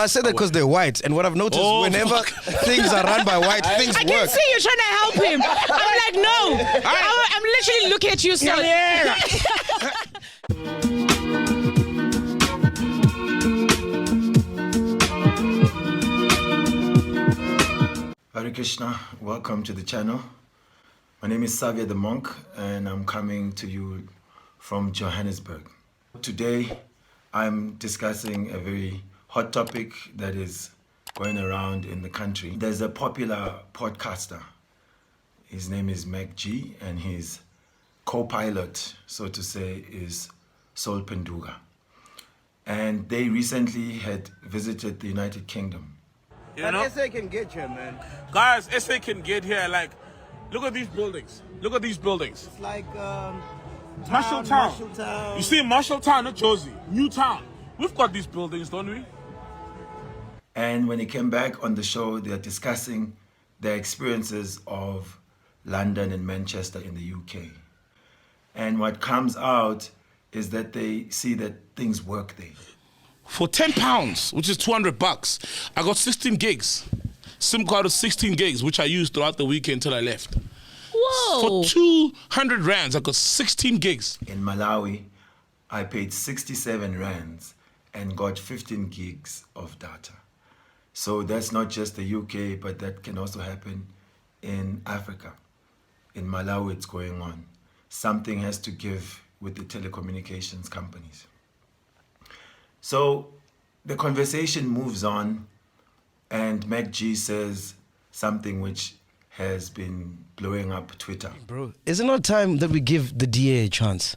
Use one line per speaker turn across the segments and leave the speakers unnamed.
I said that because they're white, and what I've noticed, whenever things are run by white, things
I
work.
can see you trying to help him. I'm like, no. I'm literally looking at you, so.
Yeah.
Hare Krishna, welcome to the channel. My name is Savia the Monk, and I'm coming to you from Johannesburg. Today, I'm discussing a very hot topic that is going around in the country. There's a popular podcaster. His name is MacG, and his co-pilot, so to say, is Sol Penduga. And they recently had visited the United Kingdom.
You know?
SA can get here, man.
Guys, SA can get here. Like, look at these buildings. Look at these buildings.
It's like
Marshalltown. You see Marshalltown, not Josie. Newtown. We've got these buildings, don't we?
And when he came back on the show, they're discussing their experiences of London and Manchester in the UK. And what comes out is that they see that things work there.
For £10, which is $200, I got 16 gigs. SIM card of 16 gigs, which I used throughout the weekend till I left.
Whoa.
For 200 rands, I got 16 gigs.
In Malawi, I paid 67 rands and got 15 gigs of data. So that's not just the UK, but that can also happen in Africa. In Malawi, it's going on. Something has to give with the telecommunications companies. So the conversation moves on, and MacG says something which has been blowing up Twitter.
Bro, is it not time that we give the DA a chance?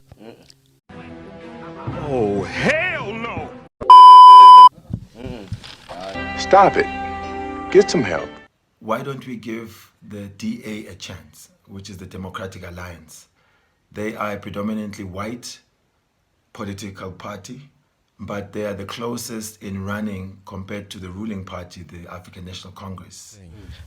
Oh, hell no! Stop it. Get some help.
Why don't we give the DA a chance, which is the Democratic Alliance? They are a predominantly white political party, but they are the closest in running compared to the ruling party, the African National Congress.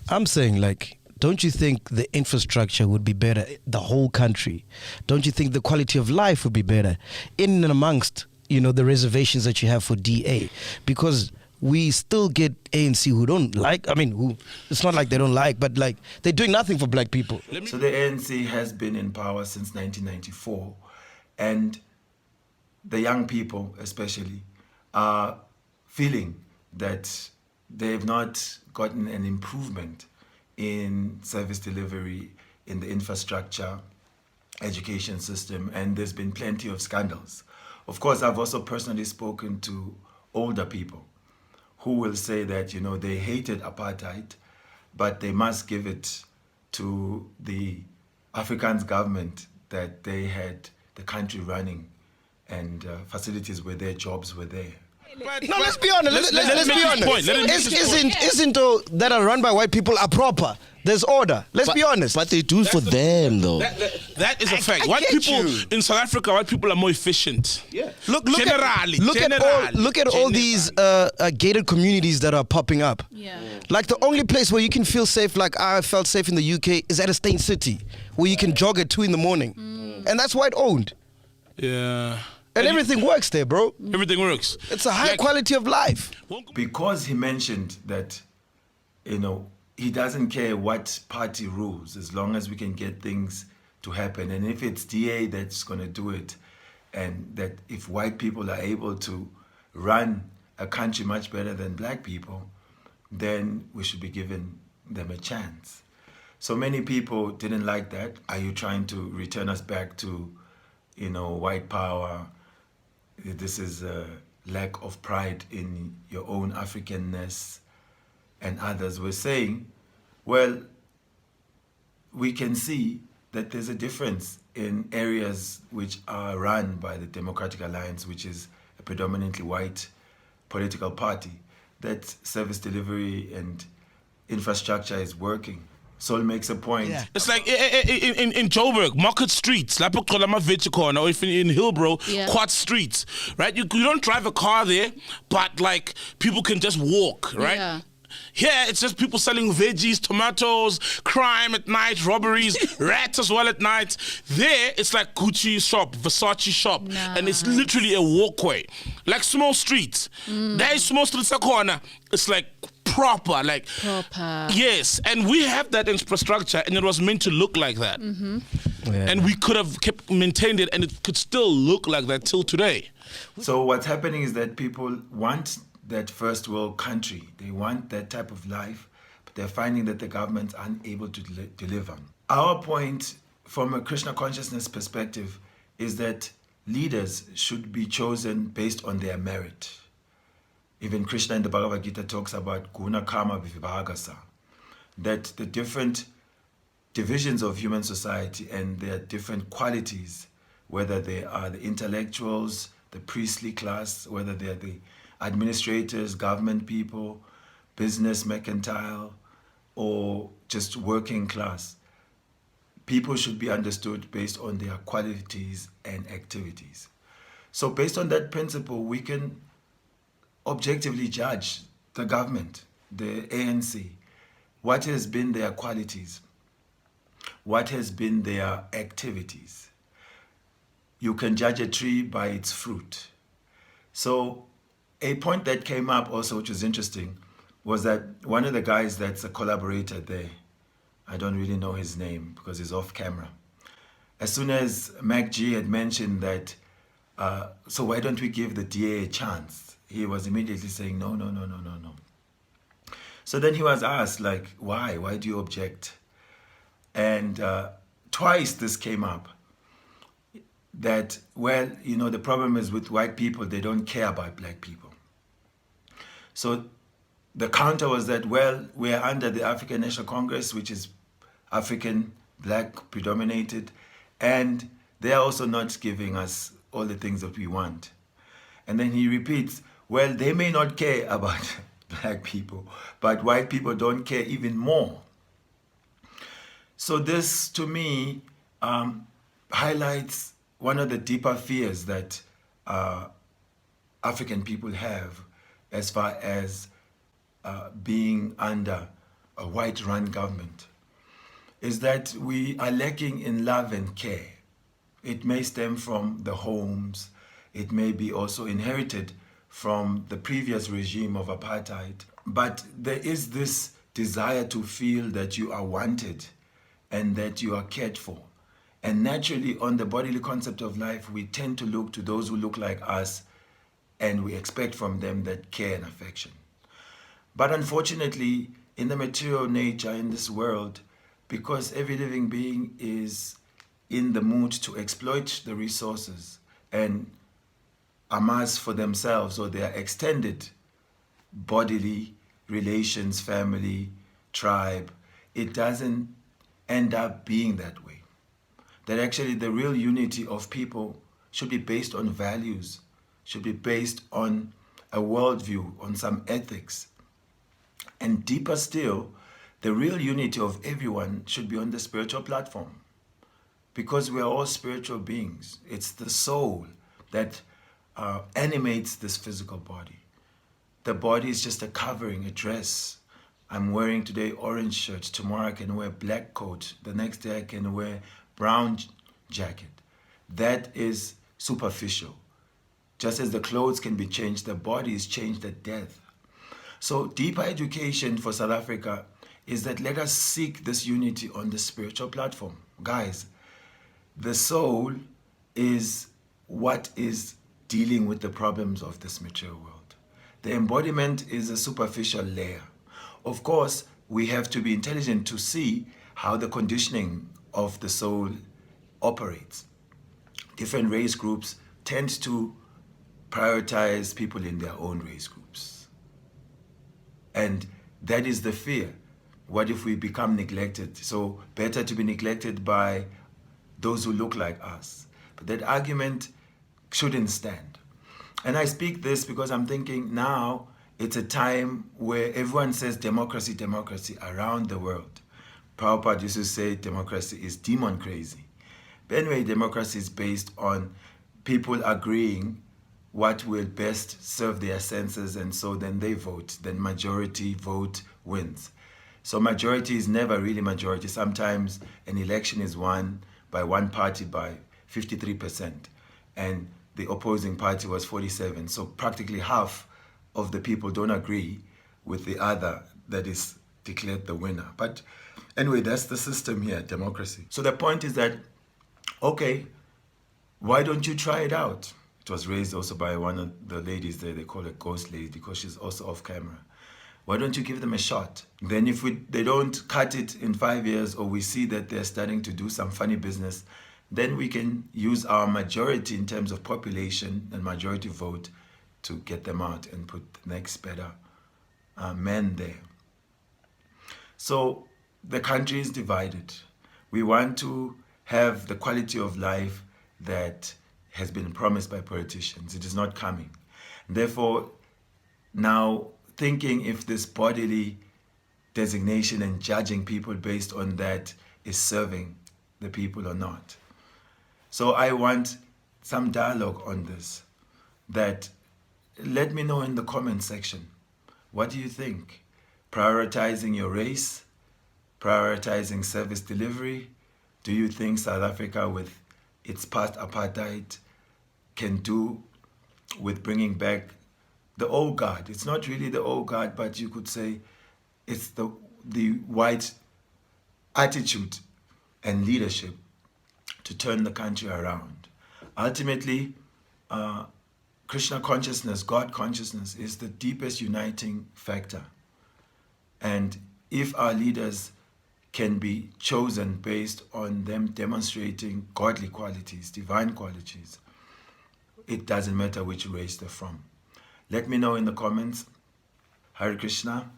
I'm saying, like, don't you think the infrastructure would be better, the whole country? Don't you think the quality of life would be better in and amongst, you know, the reservations that you have for DA? Because we still get ANC who don't like, who, it's not like they don't like, but like, they're doing nothing for black people.
So the ANC has been in power since 1994, and the young people especially are feeling that they've not gotten an improvement in service delivery, in the infrastructure, education system, and there's been plenty of scandals. Of course, I've also personally spoken to older people who will say that, you know, they hated apartheid, but they must give it to the Afrikaans government that they had the country running and facilities were there, jobs were there.
No, let's be honest. Let's be honest. Isn't all that are run by white people are proper? There's order. Let's be honest.
But they do it for them, though.
That is a fact.
I
White
get
people
you.
in South Africa, white people are more efficient.
Yeah.
Look at all these gated communities that are popping up.
Yeah.
Like the only place where you can feel safe, like I felt safe in the UK, is at a state city, where you can jog at 2 in the morning, and that's white owned.
Yeah.
And everything works there, bro.
Everything works.
It's a high quality of life.
Because he mentioned that, you know, he doesn't care what party rules as long as we can get things to happen. And if it's DA that's going to do it, and that if white people are able to run a country much better than black people, then we should be giving them a chance. So many people didn't like that. Are you trying to return us back to, you know, white power? This is a lack of pride in your own Africanness. And others were saying, well, we can see that there's a difference in areas which are run by the Democratic Alliance, which is a predominantly white political party, that service delivery and infrastructure is working. Sol makes a point.
Yeah.
It's like in Joburg, Market Streets, or if in Hillbrow, Quad Streets, right? You don't drive a car there, but like people can just walk, right?
Yeah.
Here, it's just people selling veggies, tomatoes, crime at night, robberies, rats as well at night. There, it's like Gucci shop, Versace shop, and it's literally a walkway, like small streets. There is small streets a corner. It's like proper. Yes, and we have that infrastructure, and it was meant to look like that. And we could have kept maintained it, and it could still look like that till today.
So what's happening is that people want that first world country. They want that type of life, but they're finding that the government's unable to deliver. Our point from a Krishna consciousness perspective is that leaders should be chosen based on their merit. Even Krishna in the Bhagavad Gita talks about guna karma vibhagasa, that the different divisions of human society and their different qualities, whether they are the intellectuals, the priestly class, whether they're the administrators, government people, business, mercantile, or just working class. People should be understood based on their qualities and activities. So based on that principle, we can objectively judge the government, the ANC. What has been their qualities? What has been their activities? You can judge a tree by its fruit. So a point that came up also, which was interesting, was that one of the guys that's a collaborator there, I don't really know his name because he's off camera. As soon as MacG had mentioned that, so why don't we give the DA a chance? He was immediately saying, no. So then he was asked, like, why? Why do you object? And twice this came up. That, well, the problem is with white people, they don't care about black people. So the counter was that, well, we're under the African National Congress, which is African, black predominated, and they're also not giving us all the things that we want. And then he repeats, well, they may not care about black people, but white people don't care even more. So this, to me, highlights one of the deeper fears that African people have as far as being under a white-run government, is that we are lacking in love and care. It may stem from the homes. It may be also inherited from the previous regime of apartheid. But there is this desire to feel that you are wanted and that you are cared for. And naturally, on the bodily concept of life, we tend to look to those who look like us, and we expect from them that care and affection. But unfortunately, in the material nature in this world, because every living being is in the mood to exploit the resources and amass for themselves or their extended bodily relations, family, tribe, it doesn't end up being that way. That actually the real unity of people should be based on values, should be based on a worldview, on some ethics. And deeper still, the real unity of everyone should be on the spiritual platform. Because we are all spiritual beings. It's the soul that animates this physical body. The body is just a covering, a dress. I'm wearing today orange shirt, tomorrow I can wear black coat, the next day I can wear brown jacket. That is superficial. Just as the clothes can be changed, the body is changed at death. So deeper education for South Africa is that let us seek this unity on the spiritual platform. Guys, the soul is what is dealing with the problems of this material world. The embodiment is a superficial layer. Of course, we have to be intelligent to see how the conditioning of the soul operates. Different race groups tend to prioritize people in their own race groups. And that is the fear. What if we become neglected? So better to be neglected by those who look like us. But that argument shouldn't stand. And I speak this because I'm thinking now it's a time where everyone says democracy, democracy around the world. Prabhupada used to say democracy is demon crazy. But anyway, democracy is based on people agreeing what will best serve their senses, and so then they vote. Then majority vote wins. So majority is never really majority. Sometimes an election is won by one party by 53%, and the opposing party was 47. So practically half of the people don't agree with the other that is declared the winner. But anyway, that's the system here, democracy. So the point is that, okay, why don't you try it out? It was raised also by one of the ladies there. They call her Ghost Lady because she's also off camera. Why don't you give them a shot? Then if they don't cut it in 5 years, or we see that they're starting to do some funny business, then we can use our majority in terms of population and majority vote to get them out and put the next better men there. So the country is divided. We want to have the quality of life that has been promised by politicians. It is not coming. Therefore, now thinking if this bodily designation and judging people based on that is serving the people or not. So I want some dialogue on this. That let me know in the comment section. What do you think? Prioritizing your race? Prioritizing service delivery? Do you think South Africa with its past apartheid can do with bringing back the old guard? It's not really the old guard, but you could say it's the white attitude and leadership to turn the country around. Ultimately, Krishna consciousness, God consciousness, is the deepest uniting factor. And if our leaders can be chosen based on them demonstrating godly qualities, divine qualities, it doesn't matter which race they're from. Let me know in the comments. Hare Krishna.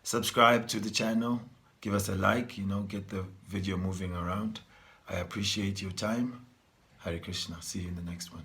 Subscribe to the channel. Give us a like, get the video moving around. I appreciate your time. Hare Krishna. See you in the next one.